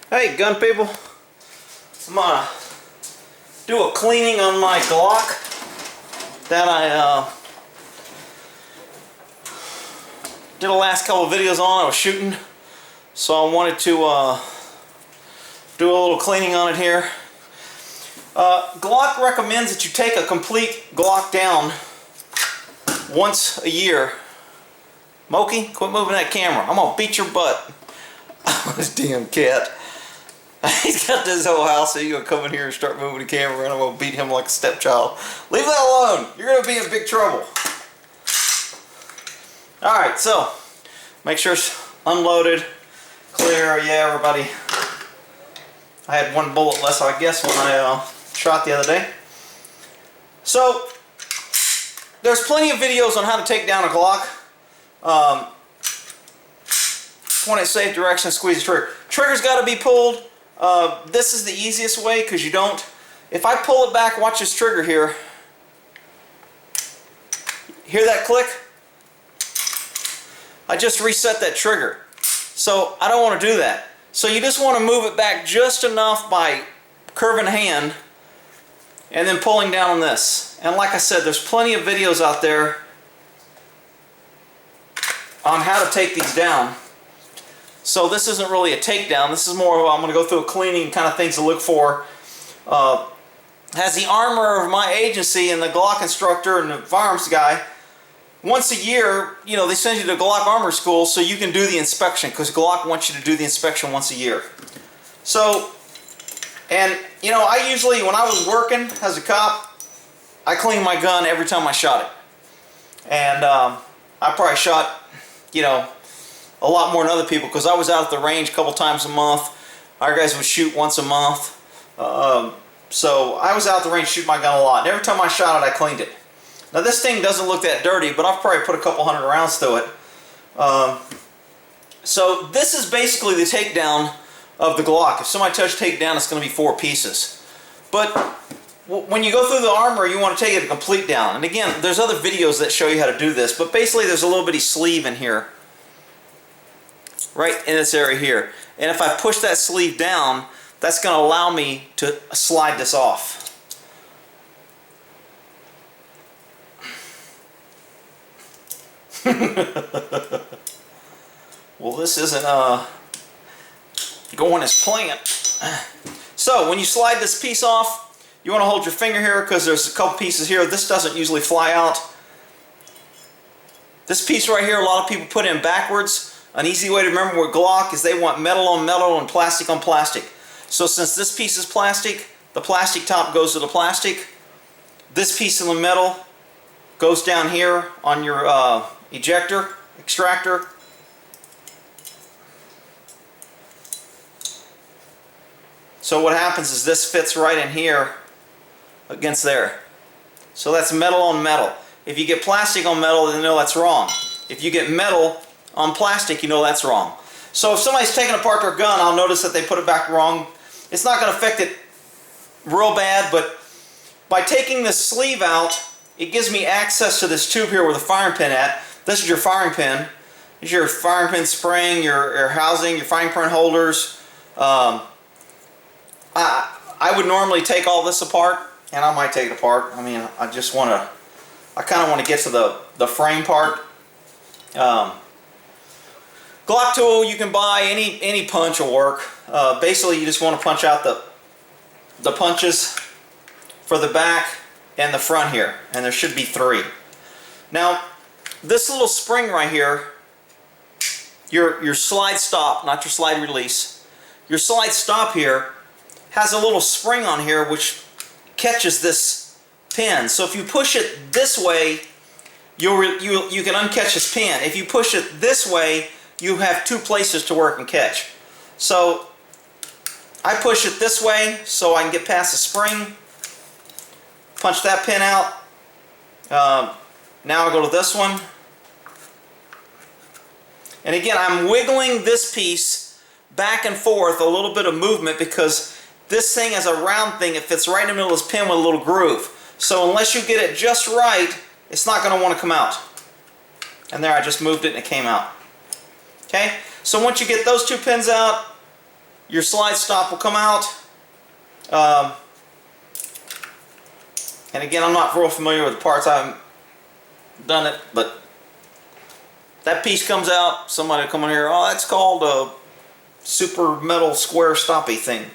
Hey gun people, I'm gonna do a cleaning on my Glock that I did the last couple of videos on. I was shooting, so I wanted to do a little cleaning on it here. Glock recommends that you take a complete Glock down once a year. Moki, quit moving that camera. I'm gonna beat your butt. This damn cat. He's got this whole house, so you're gonna come in here and start moving the camera and I'm gonna beat him like a stepchild. Leave that alone. You're gonna be in big trouble. Alright, so make sure it's unloaded, clear. Yeah, everybody. I had one bullet less, I guess, when I shot the other day. So there's plenty of videos on how to take down a Glock. Point it safe direction, squeeze the trigger. Trigger's got to be pulled. This is the easiest way because you don't. If I pull it back, watch this trigger here. Hear that click? I just reset that trigger. So I don't want to do that. So you just want to move it back just enough by curving the hand and then pulling down on this. And like I said, there's plenty of videos out there on how to take these down. So this isn't really a takedown. This is more of, I'm going to go through a cleaning kind of things to look for. Has the armor of my agency and the Glock instructor and the firearms guy, once a year, you know, they send you to Glock Armorer School so you can do the inspection, because Glock wants you to do the inspection once a year. So, and you know, I usually, when I was working as a cop, I cleaned my gun every time I shot it. And I probably shot, you know, a lot more than other people because I was out at the range a couple times a month. Our guys would shoot once a month. So I was out at the range shooting my gun a lot. And every time I shot it, I cleaned it. Now this thing doesn't look that dirty, but I've probably put a couple hundred rounds through it. So this is basically the takedown of the Glock. If somebody touches takedown, it's going to be 4 pieces. But when you go through the armor, you want to take it a complete down. And again, there's other videos that show you how to do this. But basically, there's a little bitty sleeve in here. Right in this area here. And if I push that sleeve down, that's going to allow me to slide this off. Well, this isn't going as planned. So when you slide this piece off, you want to hold your finger here because there's a couple pieces here. This doesn't usually fly out. This piece right here, a lot of people put in backwards. An easy way to remember with Glock is they want metal on metal and plastic on plastic. So since this piece is plastic, the plastic top goes to the plastic. This piece of the metal goes down here on your ejector, extractor. So what happens is this fits right in here against there. So that's metal on metal. If you get plastic on metal, then you know that's wrong. If you get metal on plastic, you know that's wrong. So if somebody's taking apart their gun, I'll notice that they put it back wrong. It's not going to affect it real bad, but by taking this sleeve out, it gives me access to this tube here with a firing pin at. This is your firing pin. This is your firing pin spring, your housing, your firing pin holders. I would normally take all this apart, and I might take it apart. I mean, I just want to, I kind of want to get to the frame part. Glock tool, you can buy any punch will work. Basically, you just want to punch out the punches for the back and the front here, and there should be 3. Now, this little spring right here, your slide stop, not your slide release, your slide stop here has a little spring on here which catches this pin. So if you push it this way, you can uncatch this pin. If you push it this way, you have 2 places to work and catch. So I push it this way so I can get past the spring, punch that pin out. Now I go to this one. And again, I'm wiggling this piece back and forth, a little bit of movement, because this thing is a round thing. It fits right in the middle of this pin with a little groove. So unless you get it just right, it's not going to want to come out. And there, I just moved it and it came out. Okay, so once you get those 2 pins out, your slide stop will come out. And again, I'm not real familiar with the parts. I haven't done it, but that piece comes out. Somebody will come in here, oh, that's called a super metal square stoppy thing.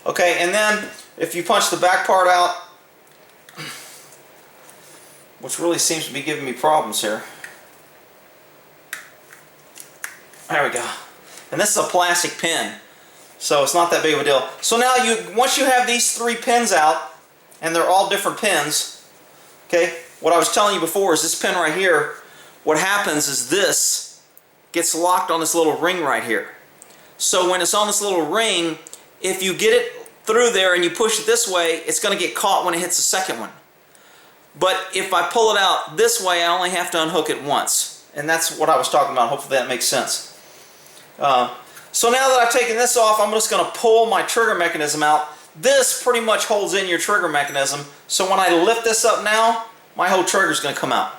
Okay, and then if you punch the back part out, which really seems to be giving me problems here. There we go. And this is a plastic pin, so it's not that big of a deal. So now once you have these 3 pins out, and they're all different pins, okay, what I was telling you before is this pin right here, what happens is this gets locked on this little ring right here. So when it's on this little ring, if you get it through there and you push it this way, it's going to get caught when it hits the second one. But if I pull it out this way, I only have to unhook it once. And that's what I was talking about. Hopefully that makes sense. So now that I've taken this off, I'm just going to pull my trigger mechanism out. This pretty much holds in your trigger mechanism. So when I lift this up now, my whole trigger is going to come out.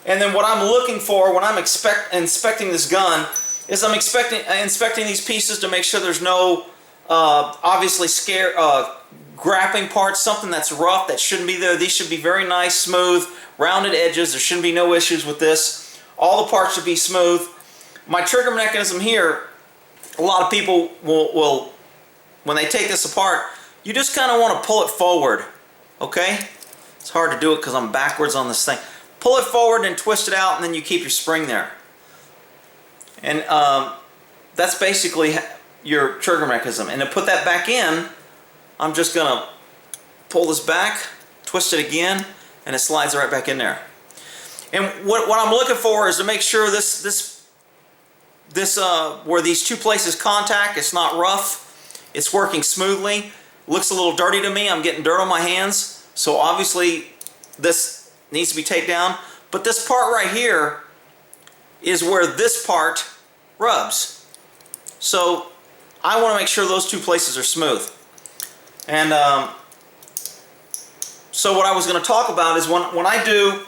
And then what I'm looking for when I'm inspecting this gun is I'm inspecting these pieces to make sure there's no obviously grappling parts, something that's rough that shouldn't be there. These should be very nice, smooth, rounded edges. There shouldn't be no issues with this. All the parts should be smooth. My trigger mechanism here, a lot of people will when they take this apart, you just kind of want to pull it forward, okay? It's hard to do it because I'm backwards on this thing. Pull it forward and twist it out, and then you keep your spring there. And that's basically your trigger mechanism. And to put that back in, I'm just going to pull this back, twist it again, and it slides right back in there. And what I'm looking for is to make sure this where these 2 places contact, it's not rough, it's working smoothly. Looks a little dirty to me. I'm getting dirt on my hands, so obviously this needs to be taken down. But this part right here is where this part rubs. So I want to make sure those 2 places are smooth. And so what I was going to talk about is when I do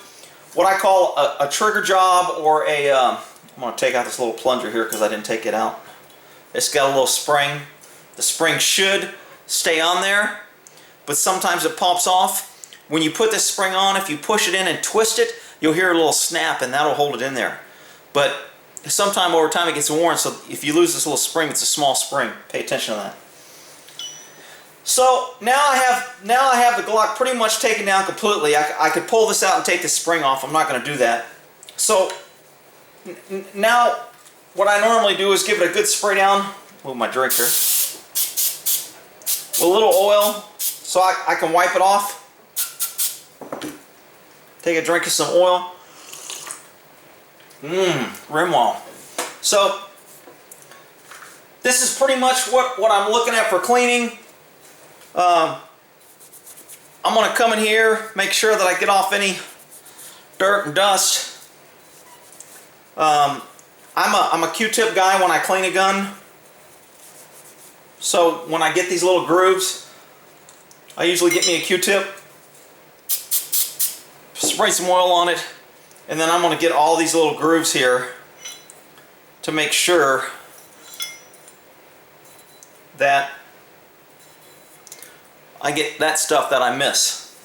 what I call a trigger job, or a I'm going to take out this little plunger here because I didn't take it out. It's got a little spring. The spring should stay on there, but sometimes it pops off. When you put this spring on, if you push it in and twist it, you'll hear a little snap, and that'll hold it in there. But sometime over time it gets worn, so if you lose this little spring, it's a small spring. Pay attention to that. So now I have the Glock pretty much taken down completely. I could pull this out and take the spring off. I'm not going to do that. So now what I normally do is give it a good spray down. Move my drink here. With a little oil so I can wipe it off. Take a drink of some oil. Rim wall. So this is pretty much what I'm looking at for cleaning. I'm going to come in here, make sure that I get off any dirt and dust. I'm a Q-tip guy when I clean a gun. So when I get these little grooves, I usually get me a Q-tip, spray some oil on it, and then I'm going to get all these little grooves here to make sure that I get that stuff that I miss.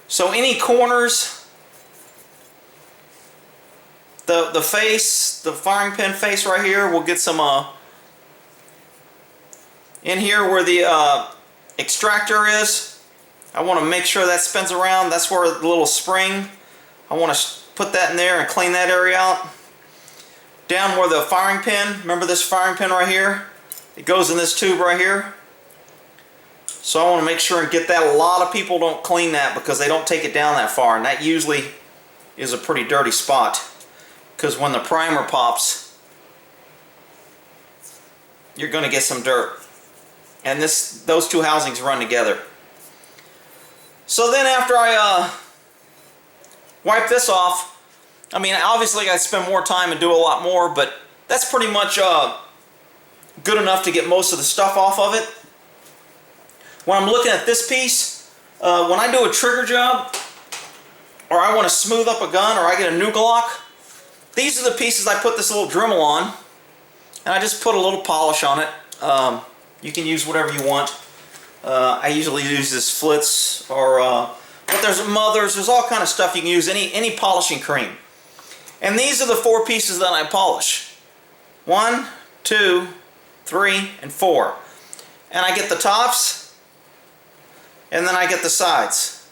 So any corners, the face, the firing pin face right here, we'll get some in here where the extractor is. I want to make sure that spins around. That's where the little spring, I want to put that in there and clean that area out. Down where the firing pin, remember this firing pin right here? It goes in this tube right here. So I want to make sure and get that. A lot of people don't clean that because they don't take it down that far, and that usually is a pretty dirty spot, because when the primer pops, you're going to get some dirt. And those 2 housings run together. So then after I wipe this off, I mean, obviously I spend more time and do a lot more, but that's pretty much good enough to get most of the stuff off of it. When I'm looking at this piece, when I do a trigger job, or I want to smooth up a gun, or I get a new Glock, these are the pieces I put this little Dremel on. and I just put a little polish on it. You can use whatever you want. I usually use this Flitz, or but there's Mothers. There's all kind of stuff you can use. Any polishing cream. And these are the 4 pieces that I polish. 1, 2, 3, and 4. And I get the tops, and then I get the sides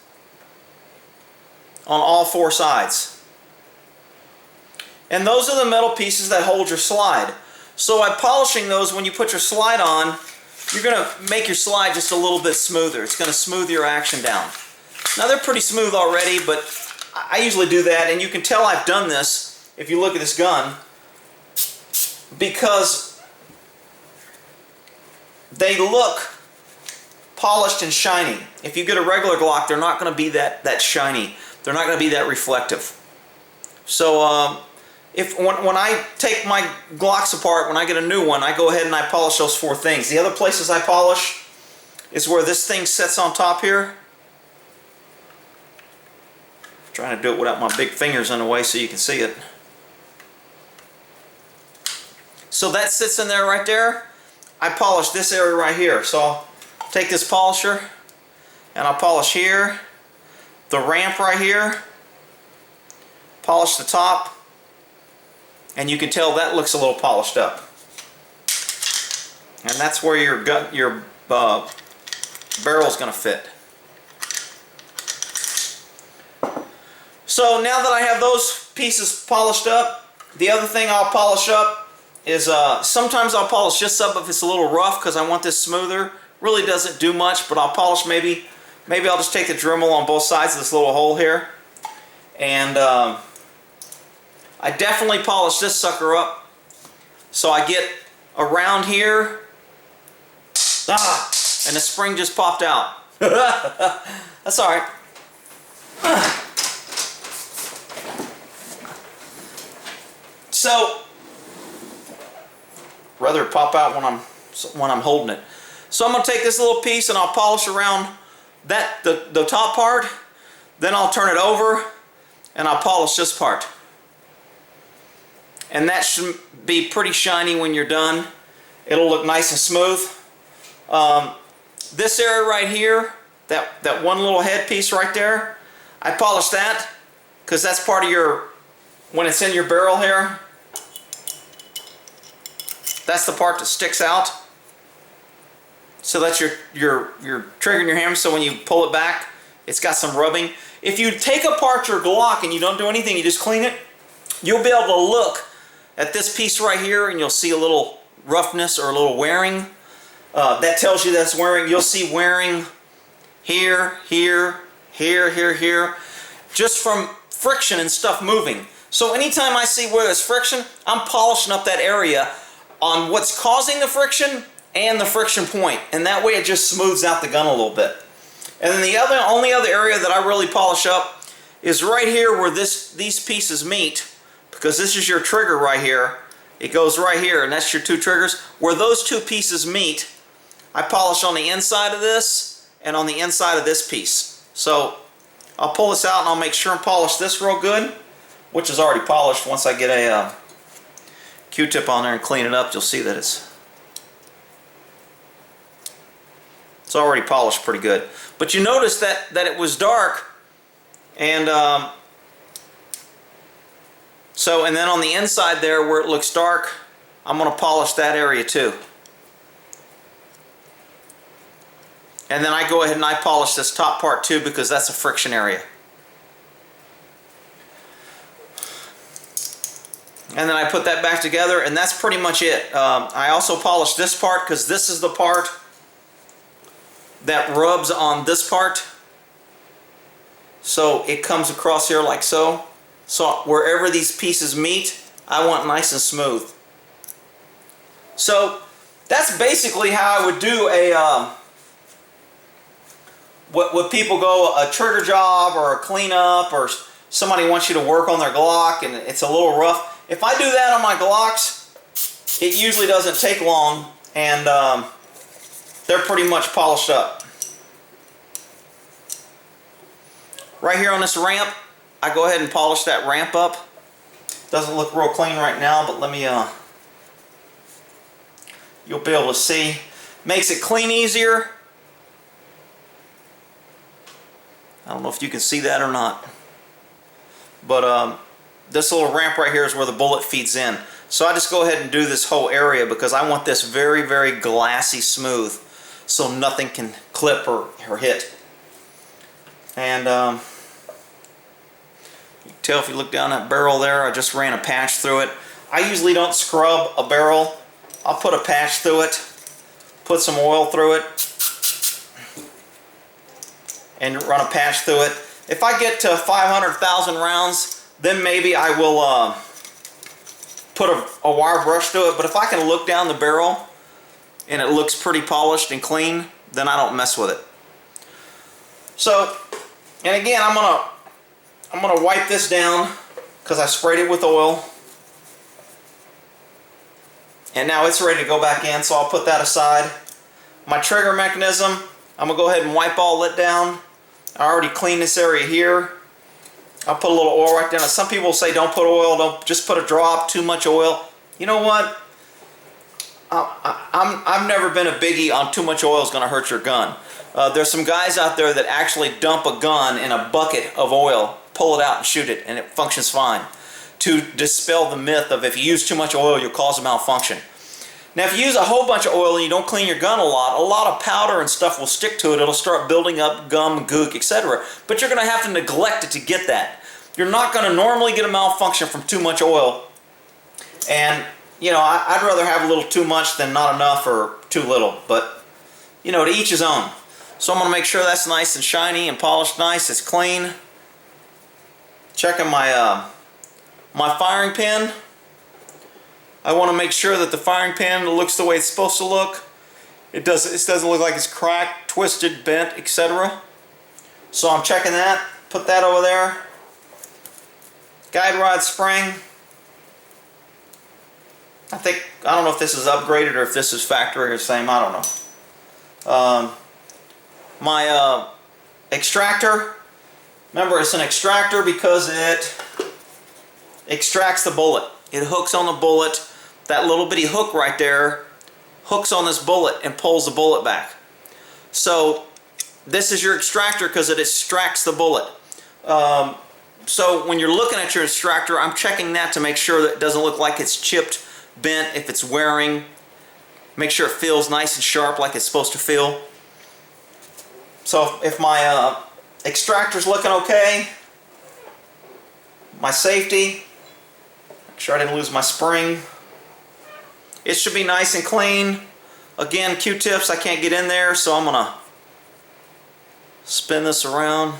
on all 4 sides. And those are the metal pieces that hold your slide. So by polishing those, when you put your slide on, you're going to make your slide just a little bit smoother. It's going to smooth your action down. Now they're pretty smooth already, but I usually do that, and you can tell I've done this if you look at this gun, because they look polished and shiny. If you get a regular Glock, they're not going to be that shiny. They're not going to be that reflective. So when I take my Glocks apart, when I get a new one, I go ahead and I polish those 4 things. The other places I polish is where this thing sits on top here. I'm trying to do it without my big fingers in the way so you can see it. So that sits in there right there. I polish this area right here. So I'll take this polisher and I'll polish here, the ramp right here, polish the top, and you can tell that looks a little polished up. And that's where your barrel's going to fit. So now that I have those pieces polished up, the other thing I'll polish up is sometimes I'll polish this up if it's a little rough because I want this smoother. Really doesn't do much, but I'll polish maybe I'll just take the Dremel on both sides of this little hole here, and I definitely polish this sucker up so I get around here. And the spring just popped out. That's alright. So rather pop out when I'm holding it. So I'm going to take this little piece and I'll polish around the top part. Then I'll turn it over and I'll polish this part. And that should be pretty shiny when you're done. It'll look nice and smooth. This area right here, that one little headpiece right there, I polish that because that's part of your, when it's in your barrel here, that's the part that sticks out. So that's your trigger in your hammer, so when you pull it back, it's got some rubbing. If you take apart your Glock and you don't do anything, you just clean it, you'll be able to look at this piece right here and you'll see a little roughness or a little wearing. That tells you that's wearing. You'll see wearing here, here, here, here, here, just from friction and stuff moving. So anytime I see where there's friction, I'm polishing up that area on what's causing the friction and the friction point, and that way it just smooths out the gun a little bit. And then the only other area that I really polish up is right here where these pieces meet, because this is your trigger right here. It goes right here, and that's your 2 triggers. Where those 2 pieces meet, I polish on the inside of this and on the inside of this piece. So I'll pull this out and I'll make sure and polish this real good, which is already polished. Once I get a Q-tip on there and clean it up, you'll see that it's already polished pretty good. But you notice that it was dark, and and then on the inside there where it looks dark, I'm going to polish that area too. And then I go ahead and I polish this top part too, because that's a friction area. And then I put that back together, and that's pretty much it. I also polish this part because this is the part that rubs on this part. So it comes across here like so. So wherever these pieces meet, I want nice and smooth. So that's basically how I would do a what people go, a trigger job or a cleanup, or somebody wants you to work on their Glock and it's a little rough. If I do that on my Glocks, it usually doesn't take long, and they're pretty much polished up. Right here on this ramp, I go ahead and polish that ramp up. Doesn't look real clean right now, but let me you'll be able to see. Makes it clean easier. I don't know if you can see that or not. But this little ramp right here is where the bullet feeds in. So I just go ahead and do this whole area because I want this very, very glassy smooth so nothing can clip or hit. And you can tell if you look down that barrel there, I just ran a patch through it. I usually don't scrub a barrel. I'll put a patch through it, put some oil through it, and run a patch through it. If I get to 500,000 rounds, then maybe I will put a wire brush through it. But if I can look down the barrel and it looks pretty polished and clean, then I don't mess with it. So, and again, I'm gonna wipe this down because I sprayed it with oil. And now it's ready to go back in, so I'll put that aside. My trigger mechanism, I'm gonna go ahead and wipe all it down. I already cleaned this area here. I'll put a little oil right down. Some people say don't put oil, don't just put a drop, too much oil. You know what? I've never been a biggie on too much oil is going to hurt your gun. There's some guys out there that actually dump a gun in a bucket of oil, pull it out and shoot it, and it functions fine. To dispel the myth of if you use too much oil, you'll cause a malfunction. Now, if you use a whole bunch of oil and you don't clean your gun a lot of powder and stuff will stick to it. It'll start building up gum, gook, etc. But you're going to have to neglect it to get that. You're not going to normally get a malfunction from too much oil. And, you know, I'd rather have a little too much than not enough or too little. But, you know, to each his own. So I'm going to make sure that's nice and shiny and polished nice. It's clean. Checking my, my firing pin. I want to make sure that the firing pin looks the way it's supposed to look. It doesn't look like it's cracked, twisted, bent, etc. So I'm checking that. Put that over there. Guide rod spring. I don't know if this is upgraded or if this is factory or the same. I don't know. My extractor. Remember, it's an extractor because it extracts the bullet. It hooks on the bullet. That little bitty hook right there hooks on this bullet and pulls the bullet back. So this is your extractor because it extracts the bullet. So when you're looking at your extractor, I'm checking that to make sure that it doesn't look like it's chipped, bent, if it's wearing. Make sure it feels nice and sharp like it's supposed to feel. So if my extractor's looking okay, my safety, make sure I didn't lose my spring. It should be nice and clean. Again, Q-tips, I can't get in there, so I'm gonna spin this around.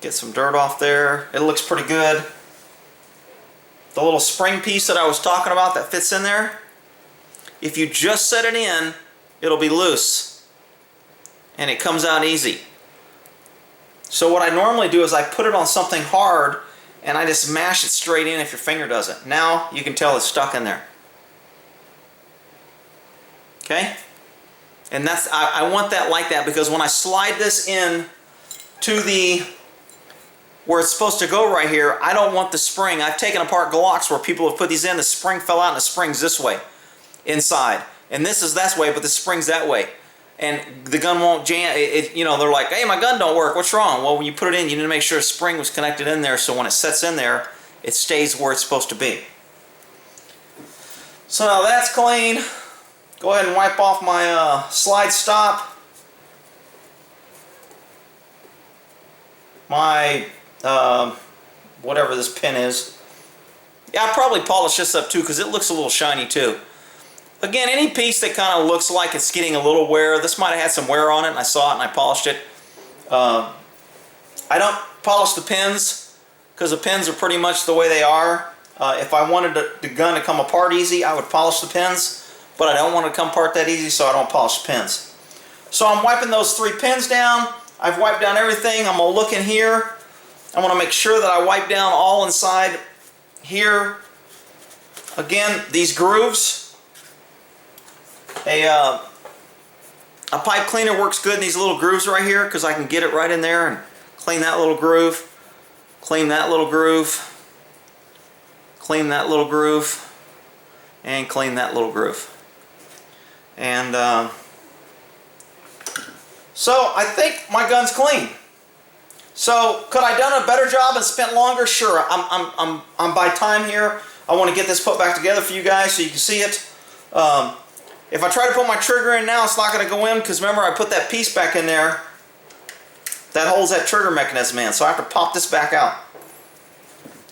Get some dirt off there. It looks pretty good. The little spring piece that I was talking about that fits in there, if you just set it in, it'll be loose and it comes out easy. So what I normally do is I put it on something hard and I just mash it straight in if your finger doesn't. Now you can tell it's stuck in there. Okay? And that's I want that like that because when I slide this in to the where it's supposed to go right here, I don't want the spring. I've taken apart Glocks where people have put these in, the spring fell out and the spring's this way inside. And this is that way, but the spring's that way. And the gun won't jam. You know, they're like, hey, my gun don't work. What's wrong? Well, when you put it in, you need to make sure the spring was connected in there so when it sets in there, it stays where it's supposed to be. So now that's clean. Go ahead and wipe off my slide stop. My, whatever this pin is. Yeah, I'll probably polish this up too because it looks a little shiny too. Again, any piece that kind of looks like it's getting a little wear, this might have had some wear on it and I saw it and I polished it. I don't polish the pins because the pins are pretty much the way they are. If I wanted the gun to come apart easy, I would polish the pins, but I don't want it to come apart that easy, so I don't polish the pins. So I'm wiping those 3 pins down. I've wiped down everything. I'm going to look in here. I want to make sure that I wipe down all inside here. Again, these grooves. A pipe cleaner works good in these little grooves right here because I can get it right in there and clean that little groove, clean that little groove, clean that little groove. and clean that little groove. And so I think my gun's clean. So could I done a better job and spent longer? Sure. I'm by time here. I want to get this put back together for you guys so you can see it. If I try to put my trigger in now, it's not going to go in because remember I put that piece back in there that holds that trigger mechanism in. So I have to pop this back out.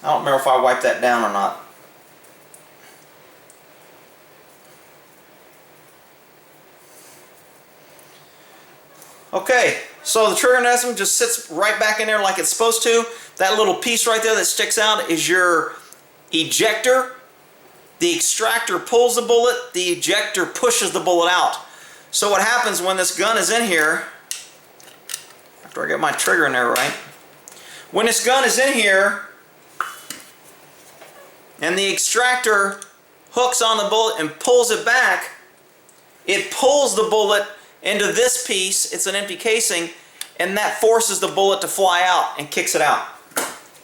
I don't remember if I wiped that down or not. Okay, so the trigger mechanism just sits right back in there like it's supposed to. That little piece right there that sticks out is your ejector. The extractor pulls the bullet, the ejector pushes the bullet out. So what happens when this gun is in here, after I get my trigger in there right, when this gun is in here and the extractor hooks on the bullet and pulls it back, it pulls the bullet into this piece, it's an empty casing, and that forces the bullet to fly out and kicks it out.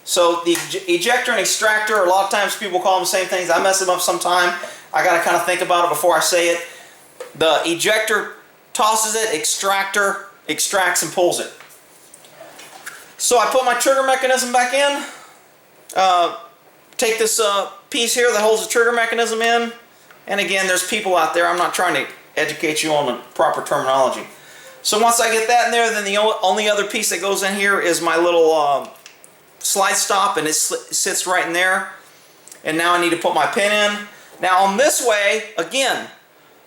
So the ejector and extractor, a lot of times people call them the same things. I mess them up sometime. I got to kind of think about it before I say it. The ejector tosses it, extractor extracts and pulls it. So I put my trigger mechanism back in. Take this piece here that holds the trigger mechanism in. And again, there's people out there. I'm not trying to educate you on the proper terminology. So once I get that in there, then the only other piece that goes in here is my little slide stop, and it sits right in there. And now I need to put my pin in. Now on this way, again,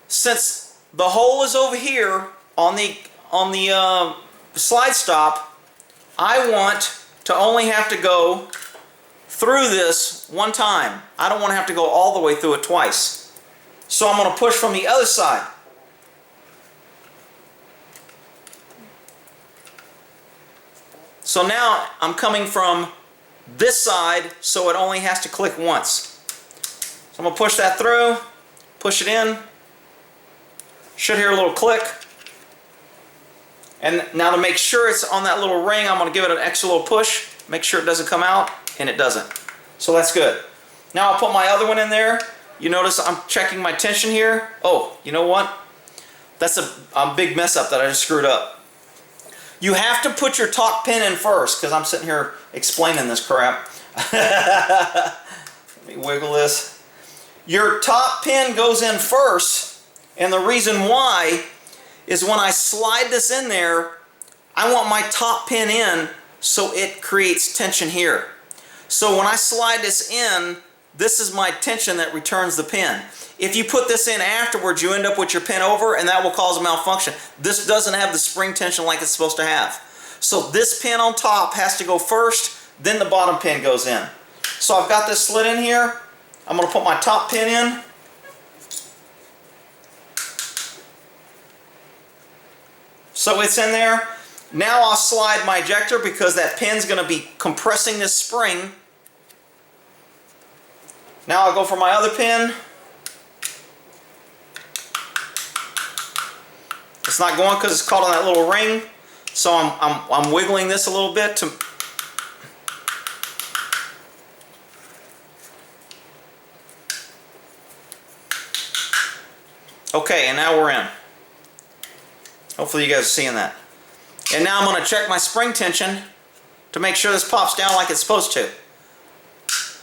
since the hole is over here on the slide stop, I want to only have to go through this one time. I don't want to have to go all the way through it twice. So I'm going to push from the other side. So now I'm coming from this side, so it only has to click once. So I'm going to push that through, push it in. Should hear a little click. And now to make sure it's on that little ring, I'm going to give it an extra little push, make sure it doesn't come out, and it doesn't. So that's good. Now I'll put my other one in there. You notice I'm checking my tension here. Oh, you know what? That's a big mess up that I just screwed up. You have to put your top pin in first, because I'm sitting here explaining this crap. Let me wiggle this. Your top pin goes in first, and the reason why is when I slide this in there, I want my top pin in so it creates tension here. So when I slide this in, this is my tension that returns the pin. If you put this in afterwards, you end up with your pin over, and that will cause a malfunction. This doesn't have the spring tension like it's supposed to have. So this pin on top has to go first, then the bottom pin goes in. So I've got this slid in here. I'm going to put my top pin in. So it's in there. Now I'll slide my ejector because that pin's going to be compressing this spring. Now I'll go for my other pin. It's not going because it's caught on that little ring. So I'm wiggling this a little bit to okay, and now we're in. Hopefully you guys are seeing that. And now I'm going to check my spring tension to make sure this pops down like it's supposed to.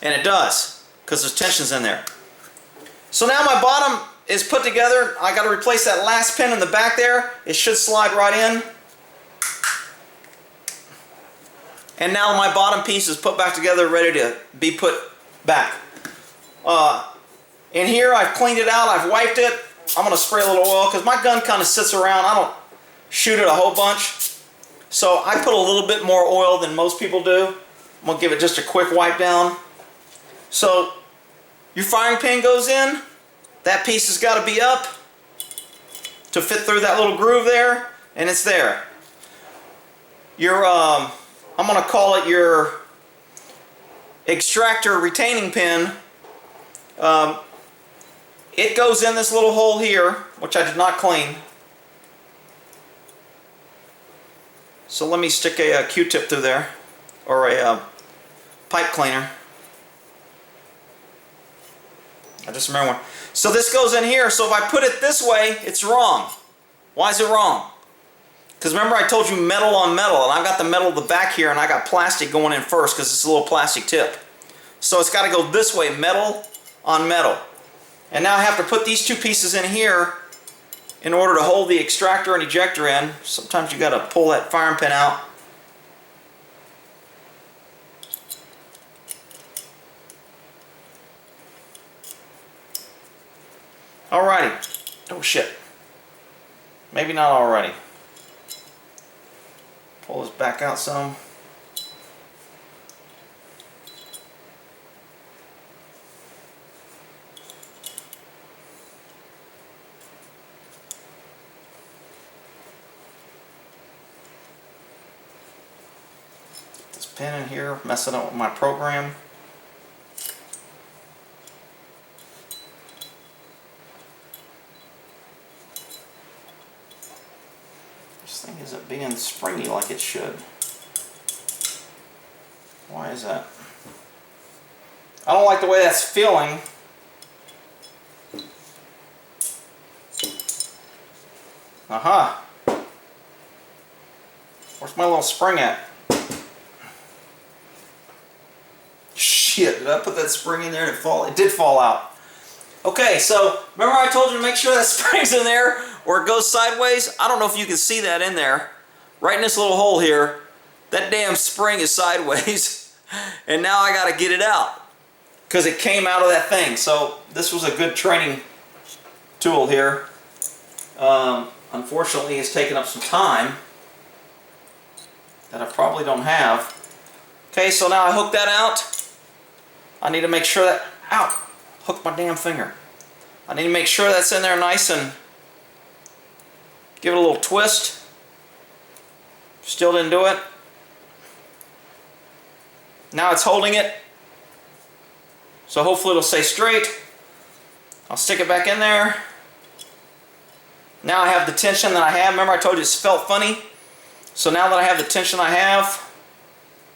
And it does, because there's tensions in there. So now my bottom is put together. I got to replace that last pin in the back there. It should slide right in. And now my bottom piece is put back together, ready to be put back. In here I've cleaned it out, I've wiped it. I'm going to spray a little oil because my gun kind of sits around. I don't shoot it a whole bunch. So I put a little bit more oil than most people do. I'm going to give it just a quick wipe down. So your firing pin goes in. That piece has got to be up to fit through that little groove there, and it's there. Your, I'm going to call it your Extractor Retaining Pin. It goes in this little hole here, which I did not clean. So let me stick a Q-tip through there, or a pipe cleaner. I just remember one. So this goes in here, so if I put it this way, it's wrong. Why is it wrong? Because remember I told you metal on metal, and I've got the metal at the back here, and I got plastic going in first because it's a little plastic tip. So it's got to go this way, metal on metal. And now I have to put these two pieces in here in order to hold the extractor and ejector in. Sometimes you got to pull that firing pin out. Alrighty. Oh shit. Maybe not already. Pull this back out some. Get this pin in here, messing up with my program. This thing isn't being springy like it should. Why is that? I don't like the way that's feeling. Aha. Where's my little spring at? Shit, did I put that spring in there and it fall? It did fall out. Okay, so remember I told you to make sure that spring's in there or it goes sideways? I don't know if you can see that in there. Right in this little hole here, that damn spring is sideways. And now I got to get it out because it came out of that thing. So this was a good training tool here. Unfortunately, it's taken up some time that I probably don't have. Okay, so now I hook that out. I need to make sure that, ow, hook my damn finger. I need to make sure that's in there nice and give it a little twist. Still didn't do it. Now it's holding it. So hopefully it'll stay straight. I'll stick it back in there. Now I have the tension that I have. Remember I told you it felt funny? So now that I have the tension I have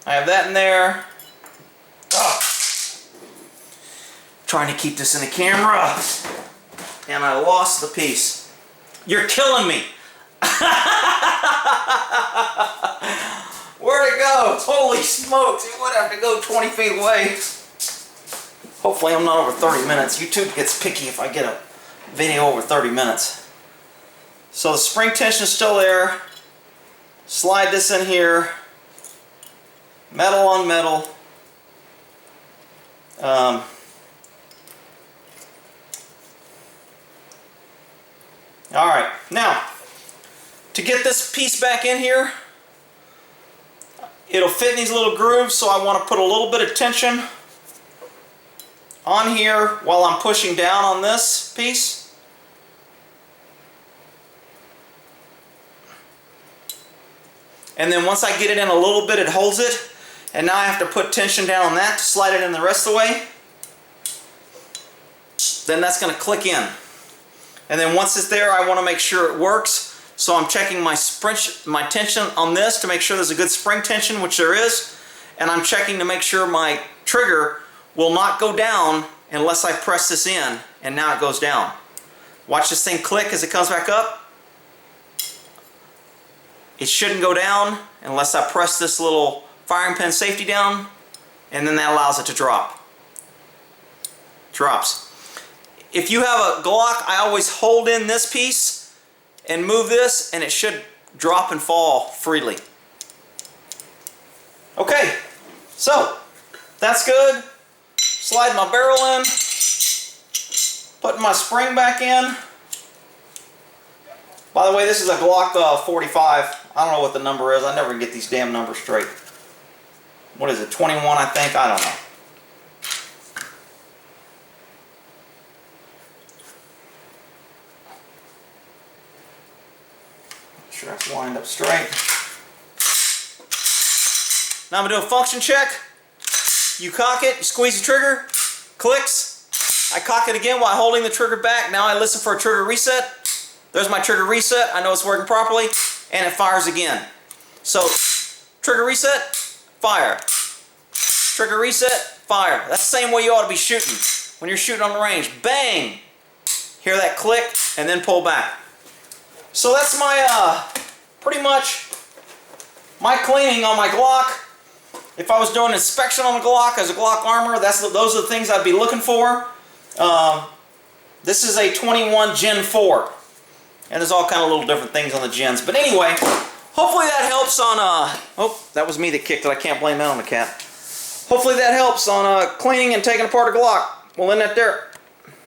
that in there. Oh. Trying to keep this in the camera. And I lost the piece. You're killing me. Where'd it go? Holy smokes, it would have to go 20 feet away. Hopefully I'm not over 30 minutes. YouTube gets picky if I get a video over 30 minutes. So the spring tension is still there. Slide this in here. Metal on metal. Alright, now to get this piece back in here, it'll fit in these little grooves, so I want to put a little bit of tension on here while I'm pushing down on this piece. And then once I get it in a little bit, it holds it. And now I have to put tension down on that to slide it in the rest of the way. Then that's going to click in. And then once it's there, I want to make sure it works. So I'm checking my tension on this to make sure there's a good spring tension, which there is. And I'm checking to make sure my trigger will not go down unless I press this in. And now it goes down. Watch this thing click as it comes back up. It shouldn't go down unless I press this little firing pin safety down, and then that allows it to drop. Drops. If you have a Glock, I always hold in this piece and move this, and it should drop and fall freely. Okay, so that's good. Slide my barrel in, putting my spring back in. By the way, this is a Glock 45. I don't know what the number is. I never get these damn numbers straight. What is it, 21 I think? I don't know. Make sure that's lined up straight. Now I'm going to do a function check. You cock it, you squeeze the trigger, clicks. I cock it again while holding the trigger back. Now I listen for a trigger reset. There's my trigger reset. I know it's working properly. And it fires again. So, trigger reset, fire. Trigger reset, fire. That's the same way you ought to be shooting. when you're shooting on the range. Bang! Hear that click, and then pull back. So that's my, pretty much my cleaning on my Glock. If I was doing an inspection on the Glock as a Glock Armorer, those are the things I'd be looking for. This is a 21 Gen 4. And there's all kind of little different things on the gens. But anyway, hopefully that helps on, oh, that was me that kicked it. I can't blame that on the cat. Hopefully that helps on cleaning and taking apart a Glock. We'll end that there.